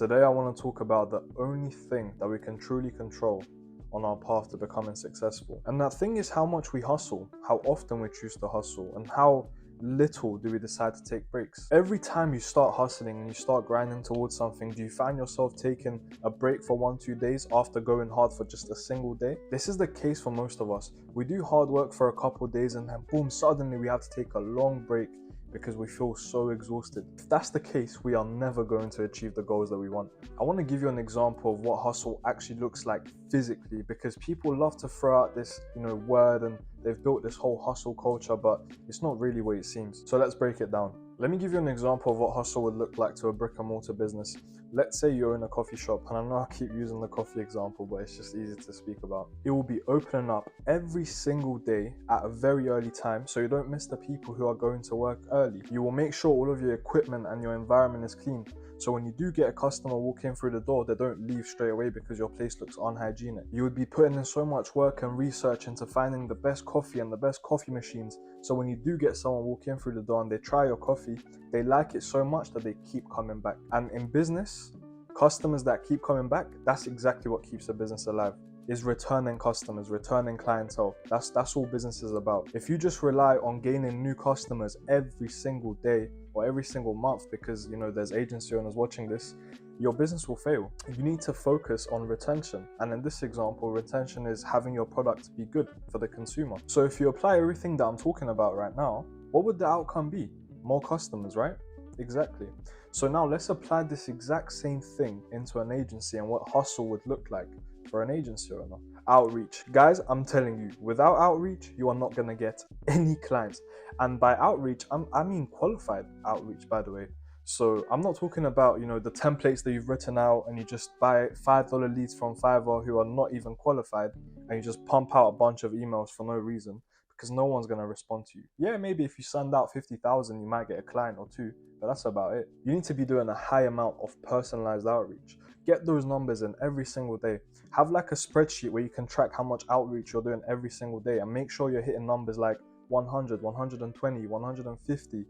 Today I want to talk about the only thing that we can truly control on our path to becoming successful. And that thing is how much we hustle, how often we choose to hustle, and how little do we decide to take breaks. Every time you start hustling and you start grinding towards something, do you find yourself taking a break for 1-2 days after going hard for just a single day? This is the case for most of us. We do hard work for a couple of days and then boom, suddenly we have to take a long break because we feel so exhausted. If that's the case, we are never going to achieve the goals that we want. I want to give you an example of what hustle actually looks like physically, because people love to throw out this, word, and they've built this whole hustle culture, but it's not really what it seems. So let's break it down. Let me give you an example of what hustle would look like to a brick and mortar business. Let's say you're in a coffee shop, and I know I keep using the coffee example, but it's just easy to speak about. It will be opening up every single day at a very early time, so you don't miss the people who are going to work early. You will make sure all of your equipment and your environment is clean, so when you do get a customer walking through the door, they don't leave straight away because your place looks unhygienic. You would be putting in so much work and research into finding the best coffee and the best coffee machines, so when you do get someone walking through the door and they try your coffee, they like it so much that they keep coming back. And in business, customers that keep coming back, that's exactly what keeps a business alive, is returning customers, returning clientele. That's all business is about. If you just rely on gaining new customers every single day or every single month because there's agency owners watching this, your business will fail. You need to focus on retention. And in this example, retention is having your product be good for the consumer. So if you apply everything that I'm talking about right now, what would the outcome be? More customers, right? Exactly. So now let's apply this exact same thing into an agency and what hustle would look like for an agency owner. Outreach. Guys, I'm telling you, without outreach, you are not going to get any clients. And by outreach, I mean qualified outreach, by the way. So I'm not talking about, the templates that you've written out and you just buy $5 leads from Fiverr who are not even qualified and you just pump out a bunch of emails for no reason because no one's going to respond to you. Yeah, maybe if you send out 50,000, you might get a client or two, but that's about it. You need to be doing a high amount of personalized outreach. Get those numbers in every single day. Have like a spreadsheet where you can track how much outreach you're doing every single day and make sure you're hitting numbers like 100, 120, 150.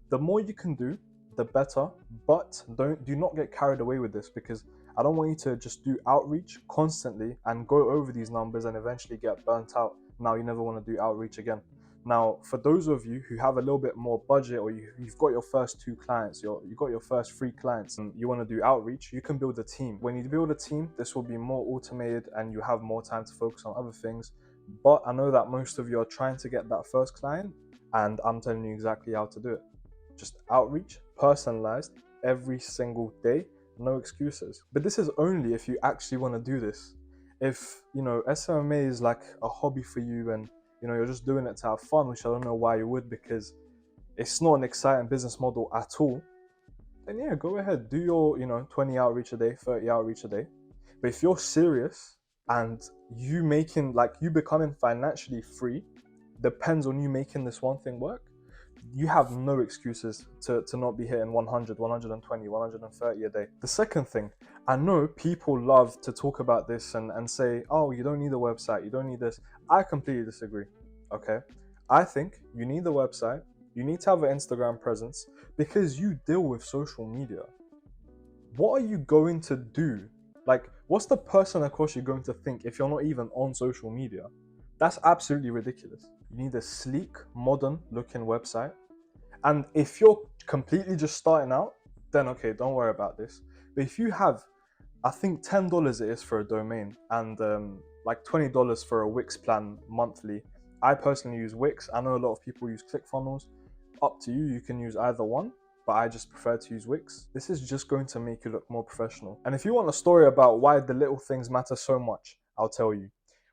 The more you can do, the better, but do not get carried away with this, because I don't want you to just do outreach constantly and go over these numbers and eventually get burnt out. Now you never want to do outreach again. Now, for those of you who have a little bit more budget, or you've got your first 2 clients, you've got your first 3 clients, and you want to do outreach, you can build a team. When you build a team, this will be more automated and you have more time to focus on other things. But I know that most of you are trying to get that first client, and I'm telling you exactly how to do it. Just outreach, personalized, every single day, no excuses. But this is only if you actually want to do this. If, SMMA is like a hobby for you and you're just doing it to have fun, which I don't know why you would, because it's not an exciting business model at all, then yeah, go ahead, do your 20 outreach a day, 30 outreach a day. But if you're serious and you becoming financially free depends on you making this one thing work, you have no excuses to not be hitting 100, 120, 130 a day. The second thing, I know people love to talk about this and say, oh, you don't need a website, you don't need this. I completely disagree, okay? I think you need the website, you need to have an Instagram presence because you deal with social media. What are you going to do? Like, what's the person across you're going to think if you're not even on social media? That's absolutely ridiculous. You need a sleek, modern looking website. And if you're completely just starting out, then okay, don't worry about this. But if you have, I think $10 it is for a domain and like $20 for a Wix plan monthly. I personally use Wix. I know a lot of people use ClickFunnels. Up to you, you can use either one, but I just prefer to use Wix. This is just going to make you look more professional. And if you want a story about why the little things matter so much, I'll tell you.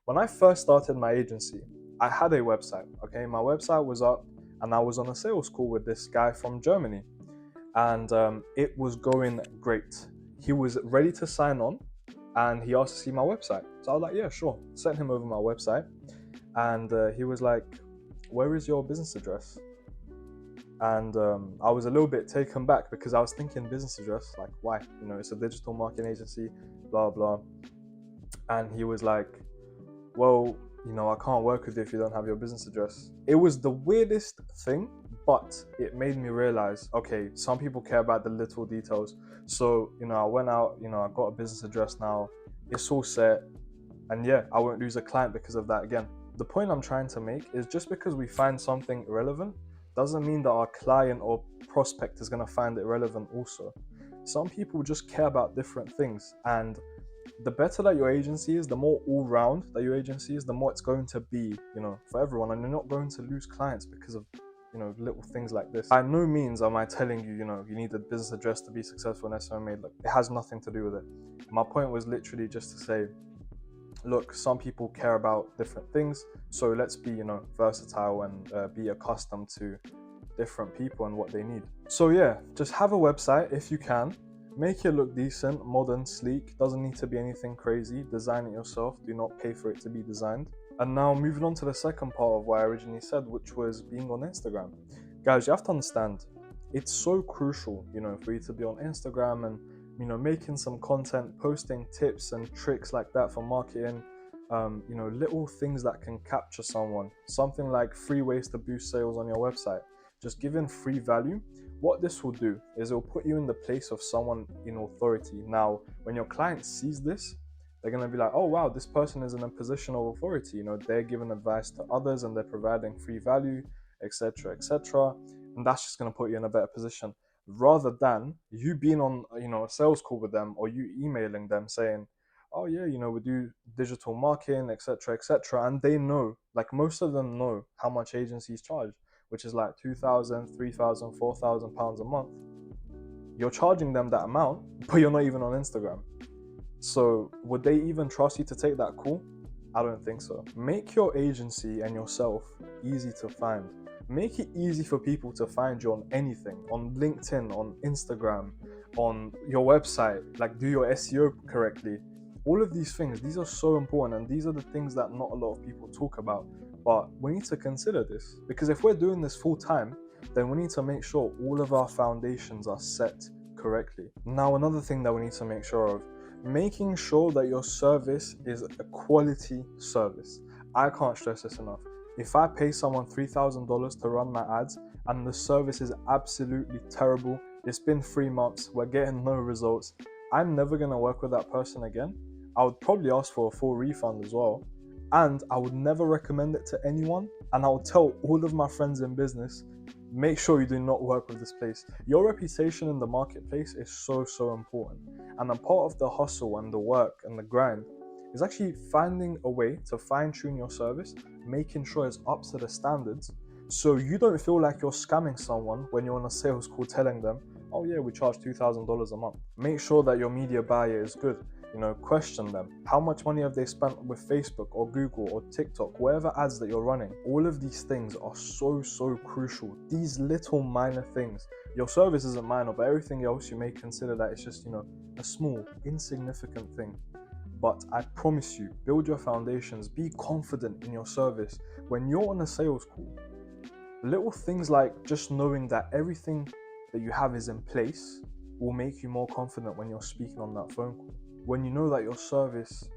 When I first started my agency, I had a website, okay? My website was up and I was on a sales call with this guy from Germany and it was going great. He was ready to sign on and he asked to see my website. So I was like, yeah, sure. Sent him over my website and he was like, where is your business address? And I was a little bit taken back because I was thinking business address, like why? It's a digital marketing agency, blah, blah. And he was like, well, I can't work with you if you don't have your business address. It was the weirdest thing, but it made me realize, okay, some people care about the little details. So, I went out, I got a business address now, it's all set, and yeah, I won't lose a client because of that again. The point I'm trying to make is just because we find something irrelevant doesn't mean that our client or prospect is going to find it relevant also. Some people just care about different things, and the better that your agency is, the more all-round that your agency is, the more it's going to be, for everyone, and you're not going to lose clients because of little things like this. By no means am I telling you, you need a business address to be successful in SMMA. Like, it has nothing to do with it. My point was literally just to say, look, some people care about different things, so let's be, versatile and be accustomed to different people and what they need. So yeah, just have a website if you can. Make it look decent, modern, sleek. Doesn't need to be anything crazy. Design it yourself. Do not pay for it to be designed. And now moving on to the second part of what I originally said, which was being on Instagram. Guys, you have to understand, it's so crucial, for you to be on Instagram and, making some content, posting tips and tricks like that for marketing. Little things that can capture someone. Something like 3 ways to boost sales on your website. Just giving free value. What this will do is it will put you in the place of someone in authority. Now, when your client sees this, they're going to be like, oh wow, this person is in a position of authority. They're giving advice to others and they're providing free value, etc., etc. And that's just going to put you in a better position, rather than you being on, a sales call with them, or you emailing them saying, oh yeah, we do digital marketing, etc., etc. And they know, like most of them know how much agencies charge, which is like £2,000, £3,000, £4,000 a month. You're charging them that amount, but you're not even on Instagram. So would they even trust you to take that call? I don't think so. Make your agency and yourself easy to find. Make it easy for people to find you on anything, on LinkedIn, on Instagram, on your website, like do your SEO correctly. All of these things, these are so important, and these are the things that not a lot of people talk about. But we need to consider this, because if we're doing this full time, then we need to make sure all of our foundations are set correctly. Now, another thing that we need to make sure of, making sure that your service is a quality service. I can't stress this enough. If I pay someone $3,000 to run my ads and the service is absolutely terrible, it's been 3 months, we're getting no results, I'm never going to work with that person again. I would probably ask for a full refund as well. And I would never recommend it to anyone. And I would tell all of my friends in business, make sure you do not work with this place. Your reputation in the marketplace is so, so important. And a part of the hustle and the work and the grind is actually finding a way to fine-tune your service, making sure it's up to the standards, so you don't feel like you're scamming someone when you're on a sales call telling them, oh yeah, we charge $2,000 a month. Make sure that your media buyer is good. Question them. How much money have they spent with Facebook or Google or TikTok, whatever ads that you're running? All of these things are so, so crucial. These little minor things. Your service isn't minor, but everything else you may consider that it's just, a small, insignificant thing. But I promise you, build your foundations, be confident in your service. When you're on a sales call, little things like just knowing that everything that you have is in place will make you more confident when you're speaking on that phone call. When you know that your service,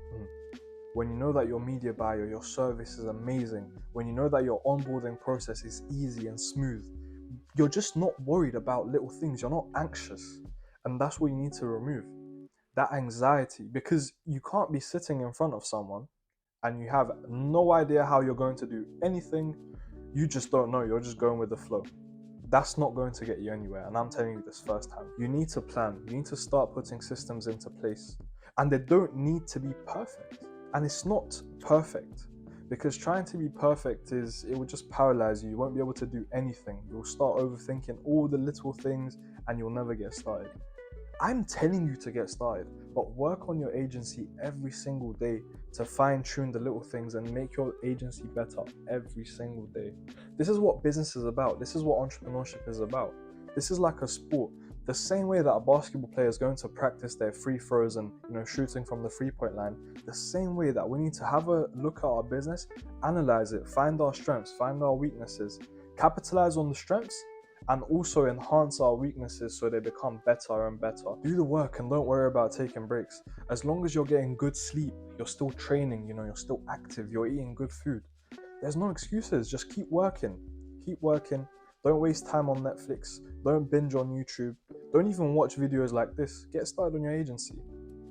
when you know that your media buyer, your service is amazing, when you know that your onboarding process is easy and smooth, you're just not worried about little things. You're not anxious. And that's what you need to remove. That anxiety, because you can't be sitting in front of someone and you have no idea how you're going to do anything. You just don't know. You're just going with the flow. That's not going to get you anywhere. And I'm telling you this firsthand. You need to plan. You need to start putting systems into place. And they don't need to be perfect. And it's not perfect, because trying to be perfect it will just paralyze you. You won't be able to do anything. You'll start overthinking all the little things and you'll never get started. I'm telling you to get started, but work on your agency every single day to fine-tune the little things and make your agency better every single day. This is what business is about. This is what entrepreneurship is about. This is like a sport. The same way that a basketball player is going to practice their free throws and shooting from the 3-point line, the same way that we need to have a look at our business, analyze it, find our strengths, find our weaknesses, capitalize on the strengths, and also enhance our weaknesses so they become better and better. Do the work and don't worry about taking breaks. As long as you're getting good sleep, you're still training, you're still active, you're eating good food. There's no excuses. Just keep working. Keep working. Don't waste time on Netflix. Don't binge on YouTube. Don't even watch videos like this. Get started on your agency.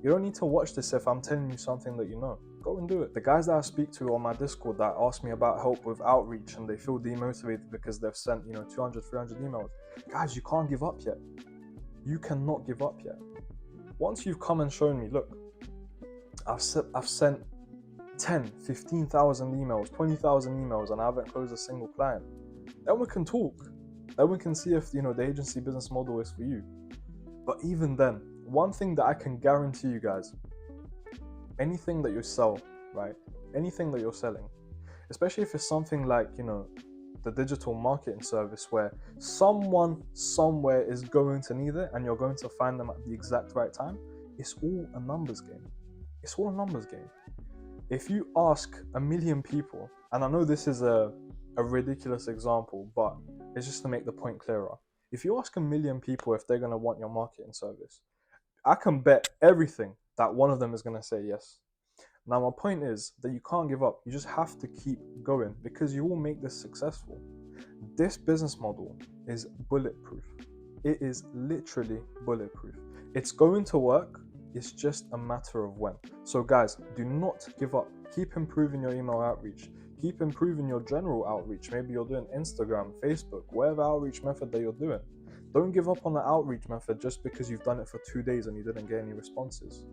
You don't need to watch this if I'm telling you something that you know. Go and do it. The guys that I speak to on my Discord that ask me about help with outreach and they feel demotivated because they've sent, 200, 300 emails. Guys, you can't give up yet. You cannot give up yet. Once you've come and shown me, look, I've sent 10, 15,000 emails, 20,000 emails, and I haven't closed a single client. Then we can talk. Then we can see if, the agency business model is for you. But even then, one thing that I can guarantee you guys, anything that you sell, right? Anything that you're selling, especially if it's something like, the digital marketing service where someone somewhere is going to need it and you're going to find them at the exact right time, it's all a numbers game. It's all a numbers game. If you ask 1 million people, and I know this is a ridiculous example, but it's just to make the point clearer. If you ask 1 million people if they're going to want your marketing service, I can bet everything that one of them is going to say yes. Now, my point is that you can't give up. You just have to keep going because you will make this successful. This business model is bulletproof. It is literally bulletproof. It's going to work. It's just a matter of when. So guys, do not give up. Keep improving your email outreach. Keep improving your general outreach. Maybe you're doing Instagram, Facebook, whatever outreach method that you're doing. Don't give up on the outreach method just because you've done it for 2 days and you didn't get any responses.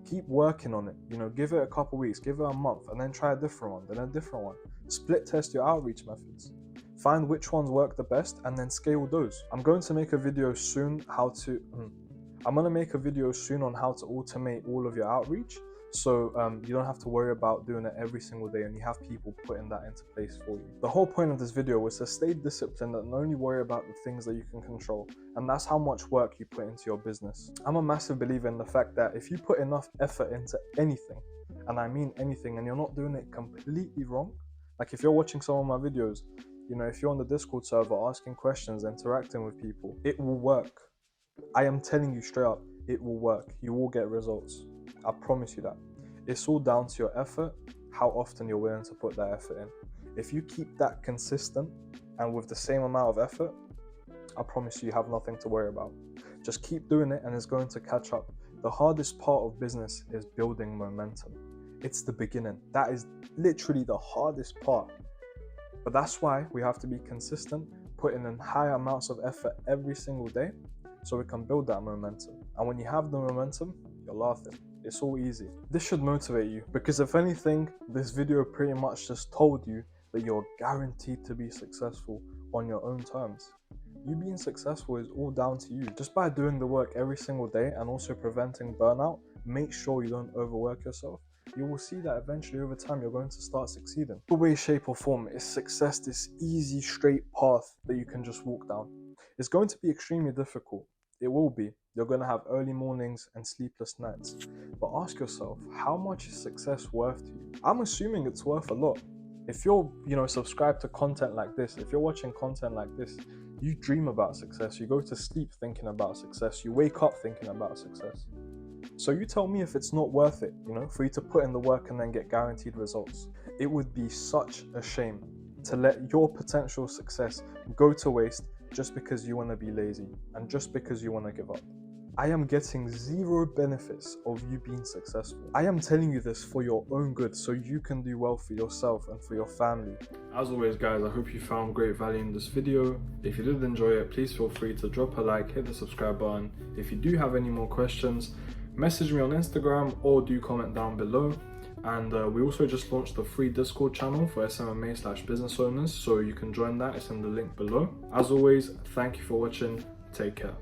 Keep working on it. Give it a couple weeks, give it a month, and then try a different one, then a different one. Split test your outreach methods. Find which ones work the best and then scale those. I'm going to make a video soon on how to automate all of your outreach. So you don't have to worry about doing it every single day and you have people putting that into place for you. The whole point of this video was to stay disciplined and only worry about the things that you can control. And that's how much work you put into your business. I'm a massive believer in the fact that if you put enough effort into anything, and I mean anything, and you're not doing it completely wrong, like if you're watching some of my videos, if you're on the Discord server asking questions, interacting with people, it will work. I am telling you straight up, it will work. You will get results. I promise you that. It's all down to your effort, how often you're willing to put that effort in. If you keep that consistent and with the same amount of effort, I promise you have nothing to worry about. Just keep doing it and it's going to catch up. The hardest part of business is building momentum. It's the beginning. That is literally the hardest part. But that's why we have to be consistent, putting in high amounts of effort every single day so we can build that momentum. And when you have the momentum, you're laughing. It's all easy. This should motivate you because if anything, this video pretty much just told you that you're guaranteed to be successful on your own terms. You being successful is all down to you. Just by doing the work every single day and also preventing burnout, make sure you don't overwork yourself. You will see that eventually over time you're going to start succeeding. No way, shape or form is success this easy, straight path that you can just walk down. It's going to be extremely difficult. It will be. You're going to have early mornings and sleepless nights. But ask yourself, how much is success worth to you? I'm assuming it's worth a lot. If you're, subscribed to content like this, if you're watching content like this, you dream about success. You go to sleep thinking about success. You wake up thinking about success. So you tell me if it's not worth it, for you to put in the work and then get guaranteed results. It would be such a shame to let your potential success go to waste just because you want to be lazy and just because you want to give up. I am getting zero benefits of you being successful. I am telling you this for your own good so you can do well for yourself and for your family. As always guys, I hope you found great value in this video. If you did enjoy it, please feel free to drop a like, hit the subscribe button. If you do have any more questions, message me on Instagram or do comment down below. And we also just launched the free Discord channel for SMMA/business owners, so you can join that. It's in the link below. As always, thank you for watching. Take care.